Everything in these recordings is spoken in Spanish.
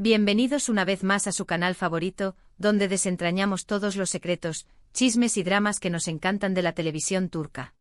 Bienvenidos una vez más a su canal favorito, donde desentrañamos todos los secretos, chismes y dramas que nos encantan de la televisión turca.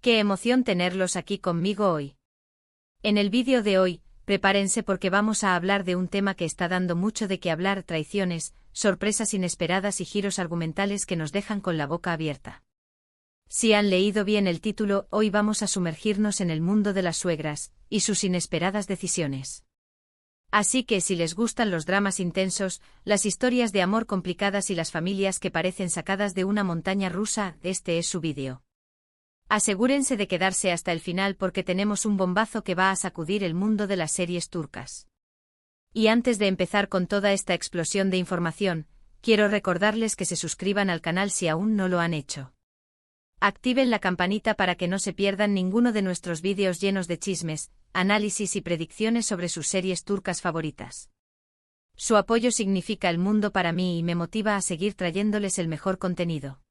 ¡Qué emoción tenerlos aquí conmigo hoy! En el vídeo de hoy, prepárense porque vamos a hablar de un tema que está dando mucho de qué hablar: traiciones, sorpresas inesperadas y giros argumentales que nos dejan con la boca abierta. Si han leído bien el título, hoy vamos a sumergirnos en el mundo de las suegras y sus inesperadas decisiones. Así que si les gustan los dramas intensos, las historias de amor complicadas y las familias que parecen sacadas de una montaña rusa, este es su vídeo. Asegúrense de quedarse hasta el final porque tenemos un bombazo que va a sacudir el mundo de las series turcas. Y antes de empezar con toda esta explosión de información, quiero recordarles que se suscriban al canal si aún no lo han hecho. Activen la campanita para que no se pierdan ninguno de nuestros vídeos llenos de chismes, análisis y predicciones sobre sus series turcas favoritas. Su apoyo significa el mundo para mí y me motiva a seguir trayéndoles el mejor contenido.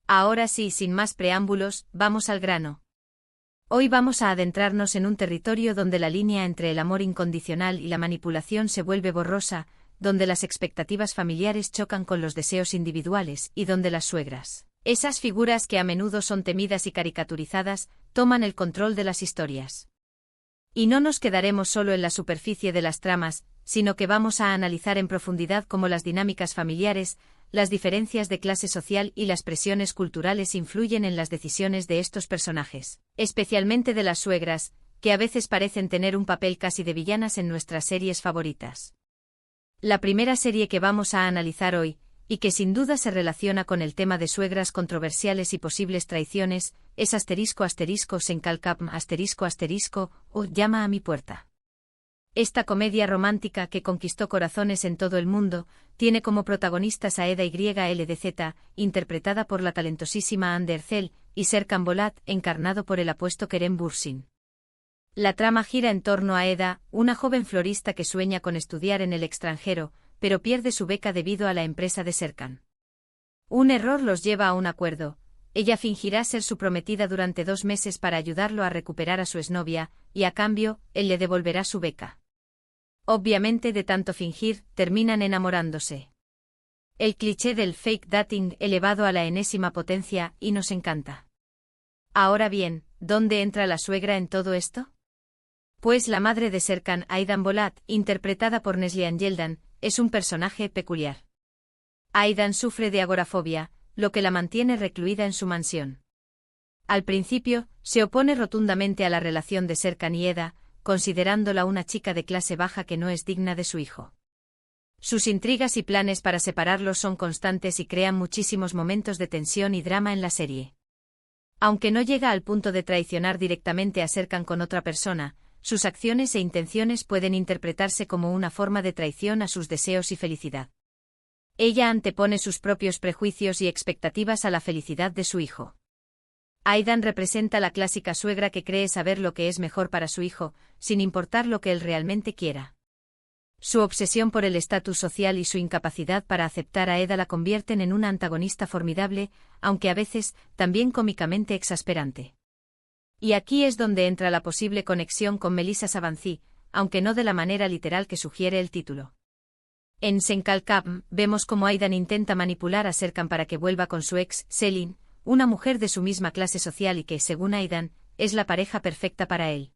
Ahora sí, sin más preámbulos, vamos al grano. Hoy vamos a adentrarnos en un territorio donde la línea entre el amor incondicional y la manipulación se vuelve borrosa, donde las expectativas familiares chocan con los deseos individuales y donde las suegras, esas figuras que a menudo son temidas y caricaturizadas, toman el control de las historias. Y no nos quedaremos solo en la superficie de las tramas, sino que vamos a analizar en profundidad cómo las dinámicas familiares, las diferencias de clase social y las presiones culturales influyen en las decisiones de estos personajes, especialmente de las suegras, que a veces parecen tener un papel casi de villanas en nuestras series favoritas. La primera serie que vamos a analizar hoy, y que sin duda se relaciona con el tema de suegras controversiales y posibles traiciones, es Senkalkapm o Llama a mi puerta. Esta comedia romántica que conquistó corazones en todo el mundo, tiene como protagonistas a Eda YLDZ, interpretada por la talentosísima Hande Erçel, y Serkan Bolat, encarnado por el apuesto Kerem Bürsin. La trama gira en torno a Eda, una joven florista que sueña con estudiar en el extranjero, pero pierde su beca debido a la empresa de Serkan. Un error los lleva a un acuerdo: ella fingirá ser su prometida durante 2 meses para ayudarlo a recuperar a su exnovia, y a cambio, él le devolverá su beca. Obviamente, de tanto fingir, terminan enamorándose. El cliché del fake dating elevado a la enésima potencia, y nos encanta. Ahora bien, ¿dónde entra la suegra en todo esto? Pues la madre de Serkan, Aydan Bolat, interpretada por Neslihan Yeldan, es un personaje peculiar. Aydan sufre de agorafobia, lo que la mantiene recluida en su mansión. Al principio, se opone rotundamente a la relación de Serkan y Eda, considerándola una chica de clase baja que no es digna de su hijo. Sus intrigas y planes para separarlos son constantes y crean muchísimos momentos de tensión y drama en la serie. Aunque no llega al punto de traicionar directamente a Serkan con otra persona, sus acciones e intenciones pueden interpretarse como una forma de traición a sus deseos y felicidad. Ella antepone sus propios prejuicios y expectativas a la felicidad de su hijo. Aydan representa la clásica suegra que cree saber lo que es mejor para su hijo, sin importar lo que él realmente quiera. Su obsesión por el estatus social y su incapacidad para aceptar a Eda la convierten en una antagonista formidable, aunque a veces, también cómicamente exasperante. Y aquí es donde entra la posible conexión con Melissa Savanthi, aunque no de la manera literal que sugiere el título. En Senkalkapm, vemos cómo Aydan intenta manipular a Serkan para que vuelva con su ex, Selin, una mujer de su misma clase social y que, según Aydan, es la pareja perfecta para él.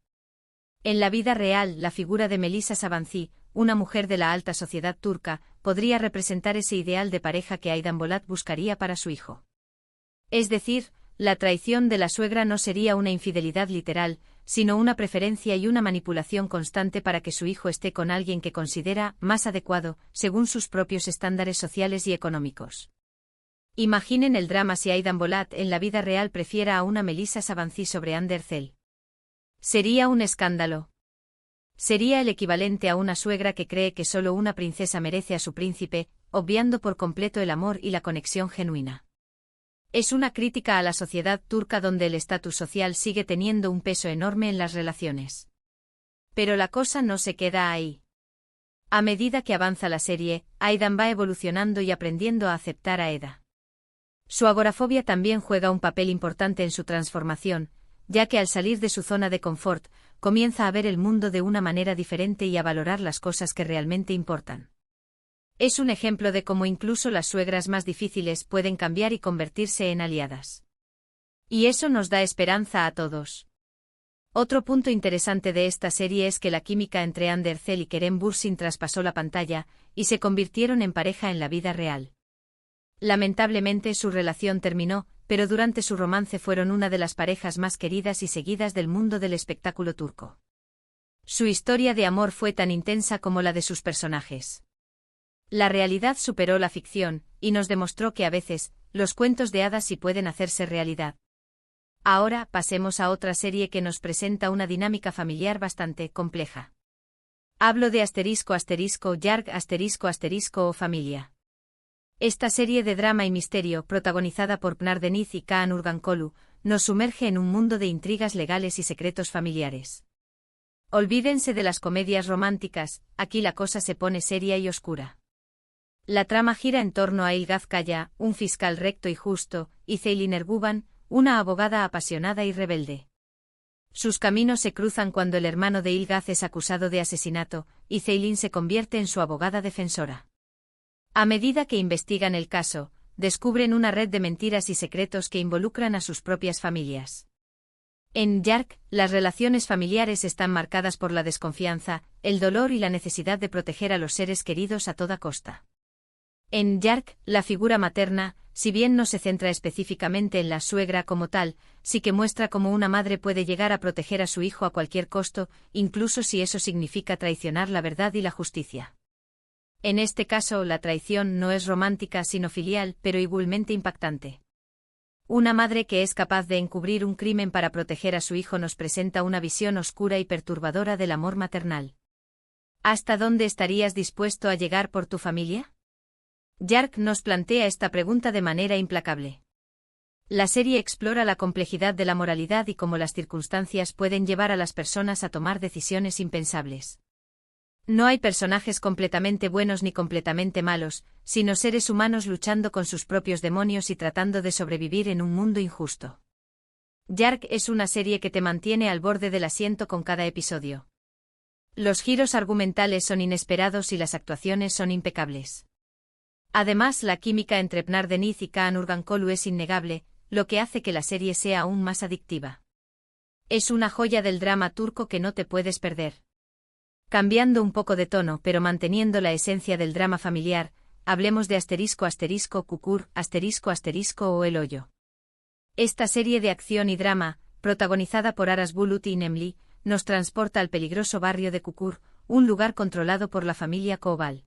En la vida real, la figura de Melissa Savanthi, una mujer de la alta sociedad turca, podría representar ese ideal de pareja que Aydan Bolat buscaría para su hijo. Es decir, la traición de la suegra no sería una infidelidad literal, sino una preferencia y una manipulación constante para que su hijo esté con alguien que considera más adecuado, según sus propios estándares sociales y económicos. Imaginen el drama si Aydan Bolat en la vida real prefiera a una Melissa Savanthi sobre Hande Erçel. Sería un escándalo. Sería el equivalente a una suegra que cree que solo una princesa merece a su príncipe, obviando por completo el amor y la conexión genuina. Es una crítica a la sociedad turca donde el estatus social sigue teniendo un peso enorme en las relaciones. Pero la cosa no se queda ahí. A medida que avanza la serie, Aydan va evolucionando y aprendiendo a aceptar a Eda. Su agorafobia también juega un papel importante en su transformación, ya que al salir de su zona de confort, comienza a ver el mundo de una manera diferente y a valorar las cosas que realmente importan. Es un ejemplo de cómo incluso las suegras más difíciles pueden cambiar y convertirse en aliadas. Y eso nos da esperanza a todos. Otro punto interesante de esta serie es que la química entre Andercel y Kerem Bürsin traspasó la pantalla, y se convirtieron en pareja en la vida real. Lamentablemente su relación terminó, pero durante su romance fueron una de las parejas más queridas y seguidas del mundo del espectáculo turco. Su historia de amor fue tan intensa como la de sus personajes. La realidad superó la ficción, y nos demostró que a veces, los cuentos de hadas sí pueden hacerse realidad. Ahora pasemos a otra serie que nos presenta una dinámica familiar bastante compleja. Hablo de ***Yarg** o Familia. Esta serie de drama y misterio, protagonizada por Pınar Deniz y Kaan Urgankolu, nos sumerge en un mundo de intrigas legales y secretos familiares. Olvídense de las comedias románticas, aquí la cosa se pone seria y oscura. La trama gira en torno a Ilgaz Kaya, un fiscal recto y justo, y Ceylin Erguvan, una abogada apasionada y rebelde. Sus caminos se cruzan cuando el hermano de Ilgaz es acusado de asesinato, y Ceylin se convierte en su abogada defensora. A medida que investigan el caso, descubren una red de mentiras y secretos que involucran a sus propias familias. En Yarg, las relaciones familiares están marcadas por la desconfianza, el dolor y la necesidad de proteger a los seres queridos a toda costa. En Yarg, la figura materna, si bien no se centra específicamente en la suegra como tal, sí que muestra cómo una madre puede llegar a proteger a su hijo a cualquier costo, incluso si eso significa traicionar la verdad y la justicia. En este caso, la traición no es romántica sino filial, pero igualmente impactante. Una madre que es capaz de encubrir un crimen para proteger a su hijo nos presenta una visión oscura y perturbadora del amor maternal. ¿Hasta dónde estarías dispuesto a llegar por tu familia? Yarg nos plantea esta pregunta de manera implacable. La serie explora la complejidad de la moralidad y cómo las circunstancias pueden llevar a las personas a tomar decisiones impensables. No hay personajes completamente buenos ni completamente malos, sino seres humanos luchando con sus propios demonios y tratando de sobrevivir en un mundo injusto. Yarg es una serie que te mantiene al borde del asiento con cada episodio. Los giros argumentales son inesperados y las actuaciones son impecables. Además, la química entre Pınar Deniz y Kaan Urgankolu es innegable, lo que hace que la serie sea aún más adictiva. Es una joya del drama turco que no te puedes perder. Cambiando un poco de tono pero manteniendo la esencia del drama familiar, hablemos de ***Kukur** o El Hoyo. Esta serie de acción y drama, protagonizada por Aras Bulut y Nemli, nos transporta al peligroso barrio de Kukur, un lugar controlado por la familia Koval.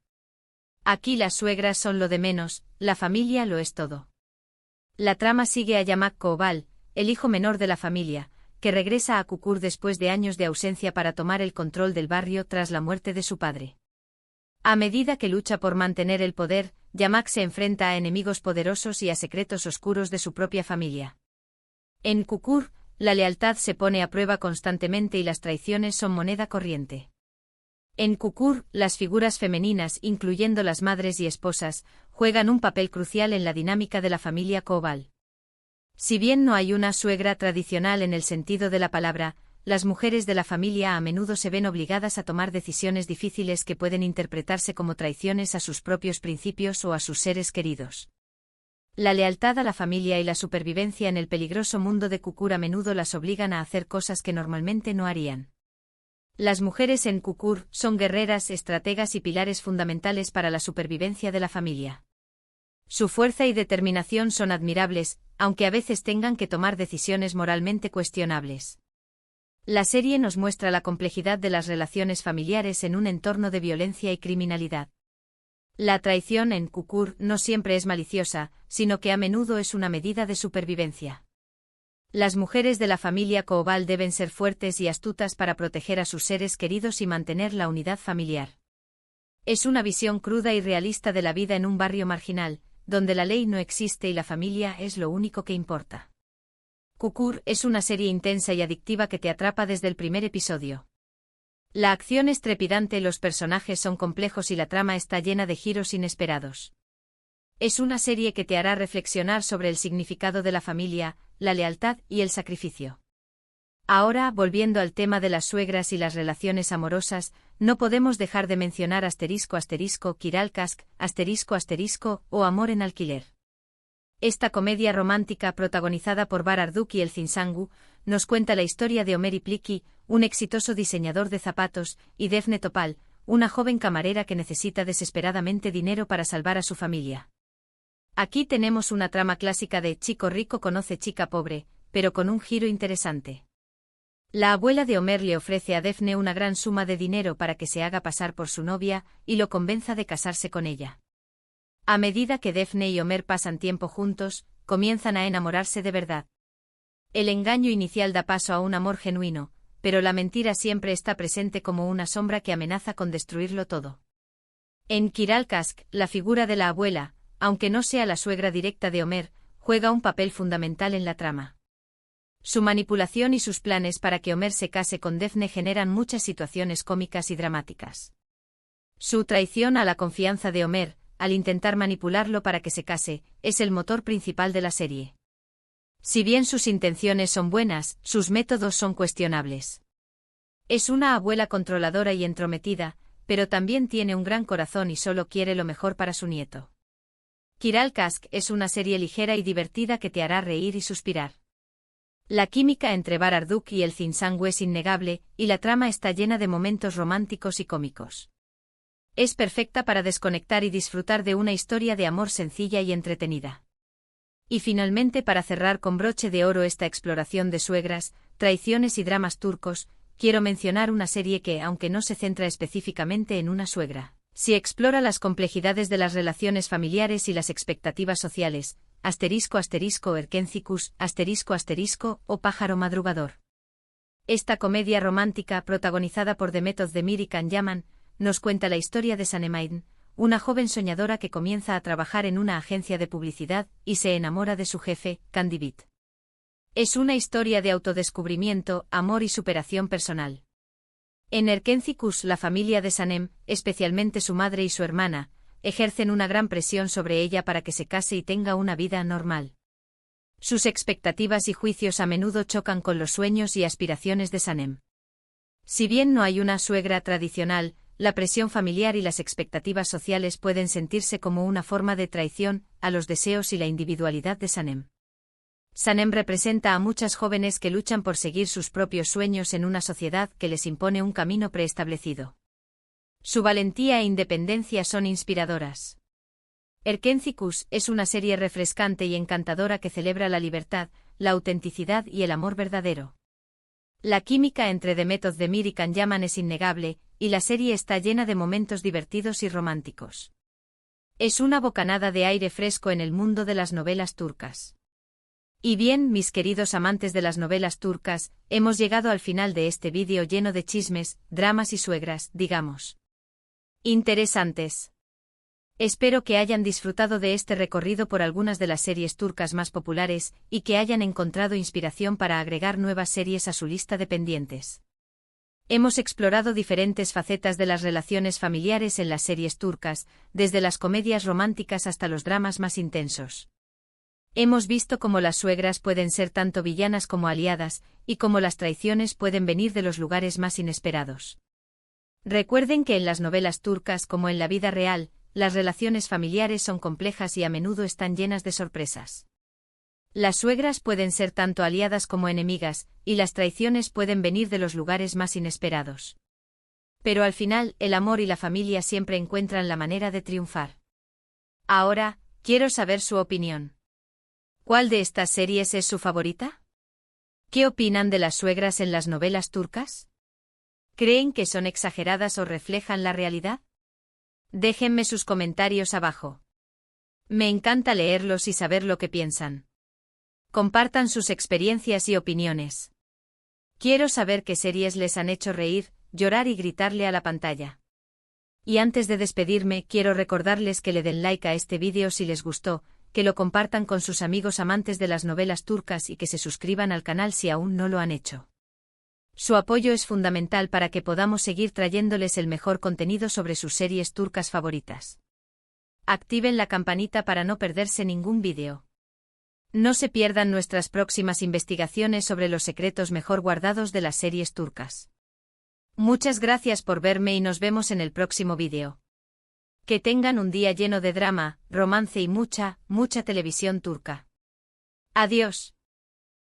Aquí las suegras son lo de menos, la familia lo es todo. La trama sigue a Yamak Koval, el hijo menor de la familia, que regresa a Kukur después de años de ausencia para tomar el control del barrio tras la muerte de su padre. A medida que lucha por mantener el poder, Yamak se enfrenta a enemigos poderosos y a secretos oscuros de su propia familia. En Kukur, la lealtad se pone a prueba constantemente y las traiciones son moneda corriente. En Kukur, las figuras femeninas, incluyendo las madres y esposas, juegan un papel crucial en la dinámica de la familia Koval. Si bien no hay una suegra tradicional en el sentido de la palabra, las mujeres de la familia a menudo se ven obligadas a tomar decisiones difíciles que pueden interpretarse como traiciones a sus propios principios o a sus seres queridos. La lealtad a la familia y la supervivencia en el peligroso mundo de Kukur a menudo las obligan a hacer cosas que normalmente no harían. Las mujeres en Kukur son guerreras, estrategas y pilares fundamentales para la supervivencia de la familia. Su fuerza y determinación son admirables, aunque a veces tengan que tomar decisiones moralmente cuestionables. La serie nos muestra la complejidad de las relaciones familiares en un entorno de violencia y criminalidad. La traición en Kukur no siempre es maliciosa, sino que a menudo es una medida de supervivencia. Las mujeres de la familia Koval deben ser fuertes y astutas para proteger a sus seres queridos y mantener la unidad familiar. Es una visión cruda y realista de la vida en un barrio marginal, donde la ley no existe y la familia es lo único que importa. Kukur es una serie intensa y adictiva que te atrapa desde el primer episodio. La acción es trepidante, los personajes son complejos y la trama está llena de giros inesperados. Es una serie que te hará reflexionar sobre el significado de la familia, la lealtad y el sacrificio. Ahora, volviendo al tema de las suegras y las relaciones amorosas, no podemos dejar de mencionar ***Kiral Kask, ***, o Amor en alquiler. Esta comedia romántica protagonizada por Barar Duk y Elçin Sangu, nos cuenta la historia de Ömer İpliki, un exitoso diseñador de zapatos, y Defne Topal, una joven camarera que necesita desesperadamente dinero para salvar a su familia. Aquí tenemos una trama clásica de chico rico conoce chica pobre, pero con un giro interesante. La abuela de Ömer le ofrece a Defne una gran suma de dinero para que se haga pasar por su novia y lo convenza de casarse con ella. A medida que Defne y Ömer pasan tiempo juntos, comienzan a enamorarse de verdad. El engaño inicial da paso a un amor genuino, pero la mentira siempre está presente como una sombra que amenaza con destruirlo todo. En Kiral Kask, la figura de la abuela, aunque no sea la suegra directa de Ömer, juega un papel fundamental en la trama. Su manipulación y sus planes para que Ömer se case con Defne generan muchas situaciones cómicas y dramáticas. Su traición a la confianza de Ömer, al intentar manipularlo para que se case, es el motor principal de la serie. Si bien sus intenciones son buenas, sus métodos son cuestionables. Es una abuela controladora y entrometida, pero también tiene un gran corazón y solo quiere lo mejor para su nieto. Kiral Kask es una serie ligera y divertida que te hará reír y suspirar. La química entre Barar Duk y Elçin Sangu es innegable, y la trama está llena de momentos románticos y cómicos. Es perfecta para desconectar y disfrutar de una historia de amor sencilla y entretenida. Y finalmente, para cerrar con broche de oro esta exploración de suegras, traiciones y dramas turcos, quiero mencionar una serie que, aunque no se centra específicamente en una suegra, sí explora las complejidades de las relaciones familiares y las expectativas sociales, ***Erkencikus, o Pájaro Madrugador. Esta comedia romántica, protagonizada por Demet Özdemir y Can Yaman, nos cuenta la historia de Sanem Aydın, una joven soñadora que comienza a trabajar en una agencia de publicidad y se enamora de su jefe, Can Divit. Es una historia de autodescubrimiento, amor y superación personal. En Erkencikus, la familia de Sanem, especialmente su madre y su hermana, ejercen una gran presión sobre ella para que se case y tenga una vida normal. Sus expectativas y juicios a menudo chocan con los sueños y aspiraciones de Sanem. Si bien no hay una suegra tradicional, la presión familiar y las expectativas sociales pueden sentirse como una forma de traición a los deseos y la individualidad de Sanem. Sanem representa a muchas jóvenes que luchan por seguir sus propios sueños en una sociedad que les impone un camino preestablecido. Su valentía e independencia son inspiradoras. Erkencikus es una serie refrescante y encantadora que celebra la libertad, la autenticidad y el amor verdadero. La química entre Demet Özdemir y Can Yaman es innegable, y la serie está llena de momentos divertidos y románticos. Es una bocanada de aire fresco en el mundo de las novelas turcas. Y bien, mis queridos amantes de las novelas turcas, hemos llegado al final de este vídeo lleno de chismes, dramas y suegras, digamos, interesantes. Espero que hayan disfrutado de este recorrido por algunas de las series turcas más populares y que hayan encontrado inspiración para agregar nuevas series a su lista de pendientes. Hemos explorado diferentes facetas de las relaciones familiares en las series turcas, desde las comedias románticas hasta los dramas más intensos. Hemos visto cómo las suegras pueden ser tanto villanas como aliadas, y cómo las traiciones pueden venir de los lugares más inesperados. Recuerden que en las novelas turcas como en la vida real, las relaciones familiares son complejas y a menudo están llenas de sorpresas. Las suegras pueden ser tanto aliadas como enemigas, y las traiciones pueden venir de los lugares más inesperados. Pero al final, el amor y la familia siempre encuentran la manera de triunfar. Ahora, quiero saber su opinión. ¿Cuál de estas series es su favorita? ¿Qué opinan de las suegras en las novelas turcas? ¿Creen que son exageradas o reflejan la realidad? Déjenme sus comentarios abajo. Me encanta leerlos y saber lo que piensan. Compartan sus experiencias y opiniones. Quiero saber qué series les han hecho reír, llorar y gritarle a la pantalla. Y antes de despedirme, quiero recordarles que le den like a este vídeo si les gustó, que lo compartan con sus amigos amantes de las novelas turcas y que se suscriban al canal si aún no lo han hecho. Su apoyo es fundamental para que podamos seguir trayéndoles el mejor contenido sobre sus series turcas favoritas. Activen la campanita para no perderse ningún vídeo. No se pierdan nuestras próximas investigaciones sobre los secretos mejor guardados de las series turcas. Muchas gracias por verme y nos vemos en el próximo vídeo. Que tengan un día lleno de drama, romance y mucha televisión turca. Adiós.